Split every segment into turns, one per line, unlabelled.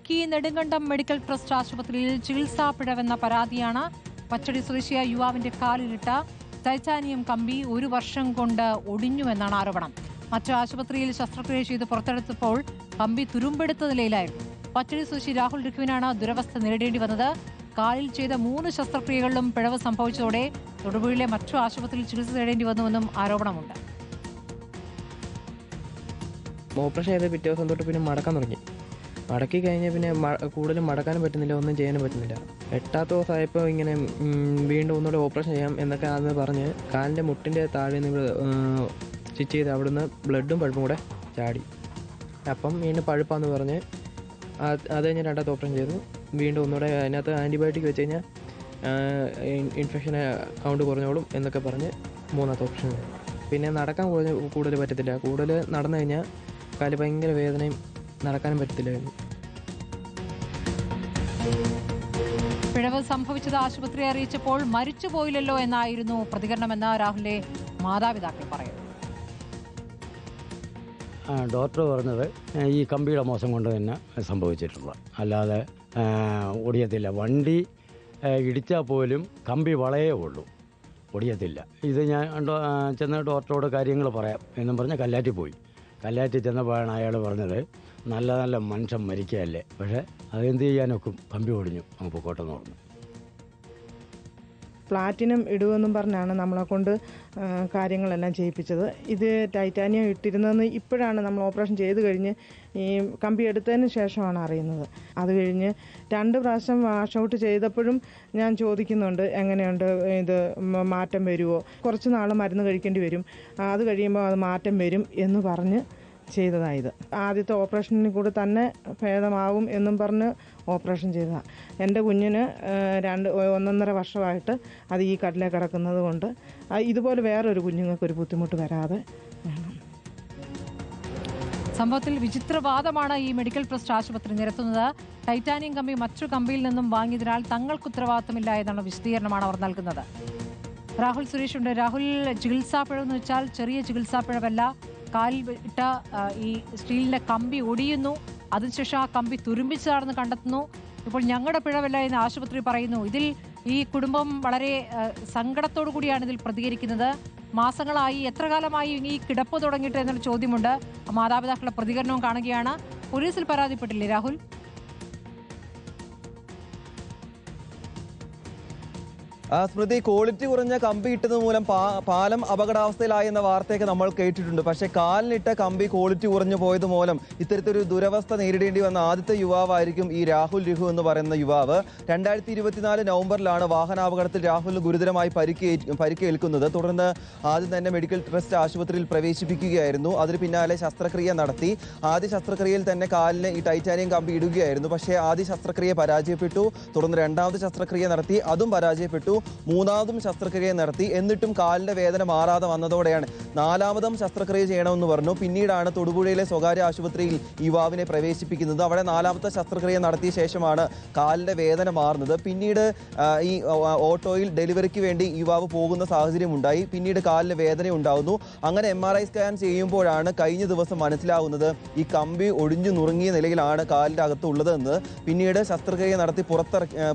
Idukki Nedumkandam medical trust ആശുപത്രിയിൽ ചികിത്സാ പിഴവെന്ന പരാതിയാണ്. പച്ചടി സ്വദേശിയായ യുവാവിന്റെ കാലിലിട്ട ടൈറ്റാനിയം കമ്പി 1 വർഷം കൊണ്ട് ഒടിഞ്ഞുവെന്നാണ് ആരോപണം. മറ്റു ആശുപത്രിയിൽ ശസ്ത്രക്രിയ ചെയ്ത് പുറത്തെടുത്തപ്പോൾ കമ്പി തുരുമ്പെടുത്ത നിലയിലായിരുന്നു. പച്ചടി സ്വദേശി രാഹുൽ ഋഖുവിനാണ് ദുരവസ്ഥ നേരിടേണ്ടി വന്നത്. കാലിൽ ചെയ്ത 3 ശസ്ത്രക്രിയകളിലും പിഴവ് സംഭവിച്ചതോടെ തൊടുപുഴയിലെ മറ്റു ആശുപത്രിയിൽ ചികിത്സ തേടേണ്ടി വന്നുവെന്നും ആരോപണമുണ്ട്.
ഓപ്പറേഷൻ ചെയ്ത് പിറ്റേ ദിവസം തൊട്ട് പിന്നെ മടക്കാൻ തുടങ്ങി. മടക്കി കഴിഞ്ഞാൽ പിന്നെ കൂടുതലും മടക്കാനും പറ്റുന്നില്ല, ഒന്നും ചെയ്യാനും പറ്റുന്നില്ല. 8ാമത്തെ ദിവസമായപ്പോൾ ഇങ്ങനെ വീണ്ടും ഒന്നുകൂടെ ഓപ്പറേഷൻ ചെയ്യാം എന്നൊക്കെ അന്ന് പറഞ്ഞ് കാലിൻ്റെ മുട്ടിൻ്റെ താഴെ നിന്ന് സ്റ്റിച്ച് ചെയ്ത് അവിടുന്ന് ബ്ലഡും പഴുപ്പും കൂടെ ചാടി. അപ്പം വീണ്ടും പഴുപ്പാന്ന് പറഞ്ഞ് അത് കഴിഞ്ഞ് 2ാമത്തെ ഓപ്പറേഷൻ ചെയ്തു. വീണ്ടും ഒന്നുകൂടെ അതിനകത്ത് ആൻറ്റിബയോട്ടിക് വെച്ച് കഴിഞ്ഞാൽ ഇൻഫെക്ഷൻ കൗണ്ട് കുറഞ്ഞോളും എന്നൊക്കെ പറഞ്ഞ് 3ാമത്തെ ഓപ്പറേഷൻ ചെയ്തു. പിന്നെ നടക്കാൻ കൂടുതൽ പറ്റത്തില്ല. കൂടുതൽ നടന്നു കഴിഞ്ഞാൽ കാല് ഭയങ്കര വേദനയും നടക്കാനും പറ്റത്തില്ലായിരുന്നു.
പിഴവ് സംഭവിച്ചത് ആശുപത്രിയെ അറിയിച്ചപ്പോൾ മരിച്ചുപോയില്ലല്ലോ എന്നായിരുന്നു പ്രതികരണമെന്ന് രാഹുലിന്റെ മാതാപിതാക്കൾ പറയുന്നു.
ഡോക്ടർ പറഞ്ഞത് ഈ കമ്പിയുടെ മോശം കൊണ്ട് തന്നെ സംഭവിച്ചിട്ടുള്ള, അല്ലാതെ ഒടിയത്തില്ല. വണ്ടി ഇടിച്ചാൽ പോലും കമ്പി വളയേ ഉള്ളൂ, ഒടിയത്തില്ല. ഇത് ഞാൻ ചെന്ന് ഡോക്ടറോട് കാര്യങ്ങൾ പറയാം എന്നും പറഞ്ഞ് കല്ലാറ്റി പോയി. കല്ലാറ്റി ചെന്നപ്പോഴാണ് അയാൾ പറഞ്ഞത് നല്ല നല്ല മനുഷ്യൻ മരിക്കുകയല്ലേ, പക്ഷേ അതെന്ത് ചെയ്യാനൊക്കും, കമ്പി ഒടിഞ്ഞു, അങ്ങ് പൊക്കോട്ടെന്ന് പറഞ്ഞു.
പ്ലാറ്റിനം ഇടുമെന്നും പറഞ്ഞാണ് നമ്മളെ കൊണ്ട് കാര്യങ്ങളെല്ലാം ചെയ്യിപ്പിച്ചത്. ഇത് ടൈറ്റാനിയം ഇട്ടിരുന്നതെന്ന് ഇപ്പോഴാണ് നമ്മൾ ഓപ്പറേഷൻ ചെയ്ത് കഴിഞ്ഞ് ഈ കമ്പി എടുത്തതിന് ശേഷമാണ് അറിയുന്നത്. അത് കഴിഞ്ഞ് 2 പ്രാവശ്യം വാഷ് ഔട്ട് ചെയ്തപ്പോഴും ഞാൻ ചോദിക്കുന്നുണ്ട്, എങ്ങനെയുണ്ട്, ഇത് മാറ്റം വരുമോ, കുറച്ച് നാൾ മരുന്ന് കഴിക്കേണ്ടി വരും, അത് കഴിയുമ്പോൾ അത് മാറ്റം വരും എന്ന് പറഞ്ഞ് ചെയ്തതായത്. ആദ്യത്തെ ഓപ്പറേഷനിൽ കൂടെ തന്നെ ഭേദമാവും എന്നും പറഞ്ഞ് ഓപ്പറേഷൻ ചെയ്തതാണ്. എൻ്റെ കുഞ്ഞിന് 1.5 വർഷമായിട്ട് അത് ഈ കടലിൽ കിടക്കുന്നത് കൊണ്ട് ഇതുപോലെ വേറൊരു കുഞ്ഞുങ്ങൾക്കൊരു ബുദ്ധിമുട്ട് വരാതെ വേണം.
സംഭവത്തിൽ വിചിത്രവാദമാണ് ഈ മെഡിക്കൽ ട്രസ്റ്റ് ആശുപത്രി നിരത്തുന്നത്. ടൈറ്റാനിയം കമ്പി മറ്റു കമ്പിയിൽ നിന്നും വാങ്ങിയതിനാൽ തങ്ങൾക്ക് ഉത്തരവാദിത്തമില്ല എന്നാണ് വിശദീകരണമാണ് അവർ നൽകുന്നത്. രാഹുൽ സുരേഷ് ഉണ്ട്. രാഹുൽ, ചികിത്സാ പിഴവെന്ന് വെച്ചാൽ ചെറിയ ചികിത്സാ പിഴവല്ല. കാലിൽ ഇട്ട ഈ സ്റ്റീലിന്റെ കമ്പി ഒടിയുന്നു, അതിനുശേഷം ആ കമ്പി തുരുമ്പിച്ചതാണെന്ന് കണ്ടെത്തുന്നു. ഇപ്പോൾ ഞങ്ങളുടെ പിഴവല്ല എന്ന് ആശുപത്രി പറയുന്നു. ഇതിൽ ഈ കുടുംബം വളരെ സങ്കടത്തോടു കൂടിയാണ് ഇതിൽ പ്രതികരിക്കുന്നത്. മാസങ്ങളായി, എത്ര കാലമായി ഈ കിടപ്പ് തുടങ്ങിയിട്ട് എന്നൊരു ചോദ്യമുണ്ട്. മാതാപിതാക്കളുടെ പ്രതികരണവും കാണുകയാണ്. പോലീസിൽ പരാതിപ്പെട്ടില്ലേ രാഹുൽ?
സ്മൃതി, ക്വാളിറ്റി കുറഞ്ഞ കമ്പി ഇട്ടത് മൂലം പാലം അപകടാവസ്ഥയിലായി എന്ന വാർത്തയൊക്കെ നമ്മൾ കേട്ടിട്ടുണ്ട്. പക്ഷേ കാലിനിട്ട കമ്പി ക്വാളിറ്റി കുറഞ്ഞു പോയത് മൂലം ഇത്തരത്തിലൊരു ദുരവസ്ഥ നേരിടേണ്ടി വന്ന ആദ്യത്തെ യുവാവായിരിക്കും ഈ രാഹുൽ ഋഖു എന്ന് പറയുന്ന യുവാവ്. 2024 നവംബറിലാണ് വാഹനാപകടത്തിൽ രാഹുലിന് ഗുരുതരമായി പരിക്കേൽക്കുന്നത്. തുടർന്ന് ആദ്യം തന്നെ മെഡിക്കൽ ട്രസ്റ്റ് ആശുപത്രിയിൽ പ്രവേശിപ്പിക്കുകയായിരുന്നു. അതിന് പിന്നാലെ ശസ്ത്രക്രിയ നടത്തി. ആദ്യ ശസ്ത്രക്രിയയിൽ തന്നെ കാലിന് ഈ ടൈറ്റാനിയം കമ്പി ഇടുകയായിരുന്നു. പക്ഷേ ആദ്യ ശസ്ത്രക്രിയ പരാജയപ്പെട്ടു. തുടർന്ന് 2ാമത് ശസ്ത്രക്രിയ നടത്തി, അതും പരാജയപ്പെട്ടു. 3ാമതും ശസ്ത്രക്രിയ നടത്തി. എന്നിട്ടും കാലിന്റെ വേദന മാറാതെ വന്നതോടെയാണ് 4ാമതും ശസ്ത്രക്രിയ ചെയ്യണമെന്ന് പറഞ്ഞു. പിന്നീടാണ് തൊടുപുഴയിലെ സ്വകാര്യ ആശുപത്രിയിൽ യുവാവിനെ പ്രവേശിപ്പിക്കുന്നത്. അവിടെ 4ാമത്തെ ശസ്ത്രക്രിയ നടത്തിയ ശേഷമാണ് കാലിന്റെ വേദന മാറുന്നത്. പിന്നീട് ഈ ഓട്ടോയിൽ ഡെലിവറിക്ക് വേണ്ടി യുവാവ് പോകുന്ന സാഹചര്യം ഉണ്ടായി. പിന്നീട് കാലിന് വേദന ഉണ്ടാകുന്നു. അങ്ങനെ MRI സ്കാൻ ചെയ്യുമ്പോഴാണ് കഴിഞ്ഞ ദിവസം മനസ്സിലാവുന്നത് ഈ കമ്പി ഒടിഞ്ഞു നുറുങ്ങിയ നിലയിലാണ് കാലിന്റെ അകത്തുള്ളതെന്ന്. പിന്നീട് ശസ്ത്രക്രിയ നടത്തി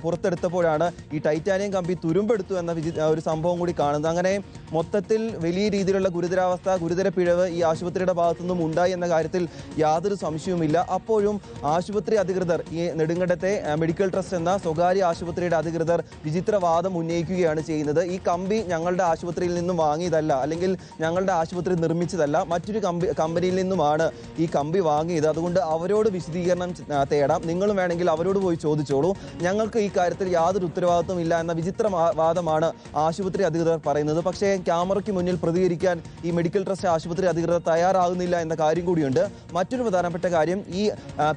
പുറത്തെടുത്തപ്പോഴാണ് ഈ ടൈറ്റാനിയം കമ്പി തുരുമ്പെടുത്തു എന്ന ഒരു സംഭവം കൂടി കാണുന്നത്. അങ്ങനെ മൊത്തത്തിൽ വലിയ രീതിയിലുള്ള ഗുരുതര പിഴവ് ഈ ആശുപത്രിയുടെ ഭാഗത്തുനിന്നും ഉണ്ടായി എന്ന കാര്യത്തിൽ യാതൊരു സംശയവുമില്ല. അപ്പോഴും ആശുപത്രി അധികൃതർ, ഈ നെടുങ്കണ്ടത്തെ മെഡിക്കൽ ട്രസ്റ്റ് എന്ന സ്വകാര്യ ആശുപത്രിയുടെ അധികൃതർ വിചിത്രവാദം ഉന്നയിക്കുകയാണ് ചെയ്യുന്നത്. ഈ കമ്പി ഞങ്ങളുടെ ആശുപത്രിയിൽ നിന്നും വാങ്ങിയതല്ല, അല്ലെങ്കിൽ ഞങ്ങളുടെ ആശുപത്രി നിർമ്മിച്ചതല്ല, മറ്റൊരു കമ്പനിയിൽ നിന്നുമാണ് ഈ കമ്പി വാങ്ങിയത്. അതുകൊണ്ട് അവരോട് വിശദീകരണം തേടാം, നിങ്ങളും വേണമെങ്കിൽ അവരോട് പോയി ചോദിച്ചോളൂ, ഞങ്ങൾക്ക് ഈ കാര്യത്തിൽ യാതൊരു ഉത്തരവാദിത്വം ഇല്ല എന്ന വിചിത്രവാദമാണ് ആശുപത്രി അധികൃതർ പറയുന്നത്. പക്ഷേ ക്യാമറയ്ക്ക് മുന്നിൽ പ്രതികരിക്കാൻ ഈ മെഡിക്കൽ ട്രസ്റ്റ് ആശുപത്രി അധികൃതർ തയ്യാറാകുന്നില്ല എന്ന കാര്യം കൂടിയുണ്ട്. മറ്റൊരു പ്രധാനപ്പെട്ട കാര്യം, ഈ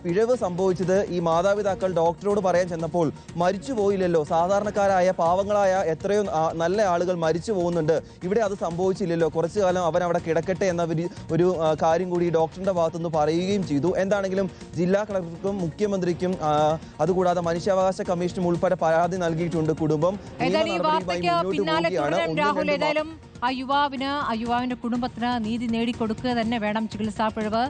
പിഴവ് സംഭവിച്ചത് ഈ മാതാപിതാക്കൾ ഡോക്ടറോട് പറയാൻ ചെന്നപ്പോൾ മരിച്ചുപോയില്ലല്ലോ, സാധാരണക്കാരായ പാവങ്ങളായ എത്രയോ നല്ല ആളുകൾ മരിച്ചു പോകുന്നുണ്ട്, ഇവിടെ അത് സംഭവിച്ചില്ലല്ലോ, കുറച്ചു കാലം അവൻ അവിടെ കിടക്കട്ടെ എന്ന ഒരു കാര്യം കൂടി ഡോക്ടറിന്റെ ഭാഗത്തുനിന്ന് പറയുകയും ചെയ്തു. എന്താണെങ്കിലും ജില്ലാ കളക്ടർക്കും മുഖ്യമന്ത്രിക്കും അതുകൂടാതെ മനുഷ്യാവകാശ കമ്മീഷനും ഉൾപ്പെടെ പരാതി നൽകിയിട്ടുണ്ട് കുടുംബം.
പിന്നാലെ തുടരാം രാഹുൽ. ഏതായാലും ആ യുവാവിന്റെ കുടുംബത്തിന് നീതി നേടിക്കൊടുക്കുക തന്നെ വേണം. ചികിത്സാ പിഴവ്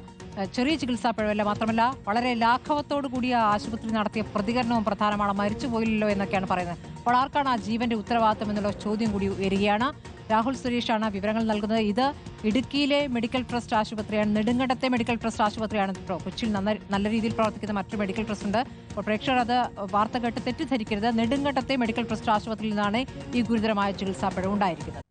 ചെറിയ ചികിത്സാ പിഴവല്ല, മാത്രമല്ല വളരെ ലാഘവത്തോടു കൂടി ആ ആശുപത്രി നടത്തിയ പ്രതികരണവും പ്രധാനമാണ്. മരിച്ചു പോയില്ലല്ലോ എന്നൊക്കെയാണ് പറയുന്നത്. അപ്പോൾ ആർക്കാണ് ആ ജീവന്റെ ഉത്തരവാദിത്തം എന്നുള്ള ചോദ്യം കൂടി വരികയാണ്. രാഹുൽ സുരേഷാണ് വിവരങ്ങൾ നൽകുന്നത്. ഇത് ഇടുക്കിയിലെ മെഡിക്കൽ ട്രസ്റ്റ് ആശുപത്രിയാണ്, നെടുങ്കണ്ടത്തെ മെഡിക്കൽ ട്രസ്റ്റ് ആശുപത്രിയാണ്. കൊച്ചിയിൽ നല്ല രീതിയിൽ പ്രവർത്തിക്കുന്ന മറ്റൊരു മെഡിക്കൽ ട്രസ്റ്റ് ഉണ്ട്. അപ്പോൾ പ്രേക്ഷകർ അത് വാർത്ത കേട്ട് തെറ്റിദ്ധരിക്കരുത്. നെടുങ്കണ്ടത്തെ മെഡിക്കൽ ട്രസ്റ്റ് ആശുപത്രിയിൽ നിന്നാണ് ഈ ഗുരുതരമായ ചികിത്സാ പിഴവ് ഉണ്ടായിരിക്കുന്നത്.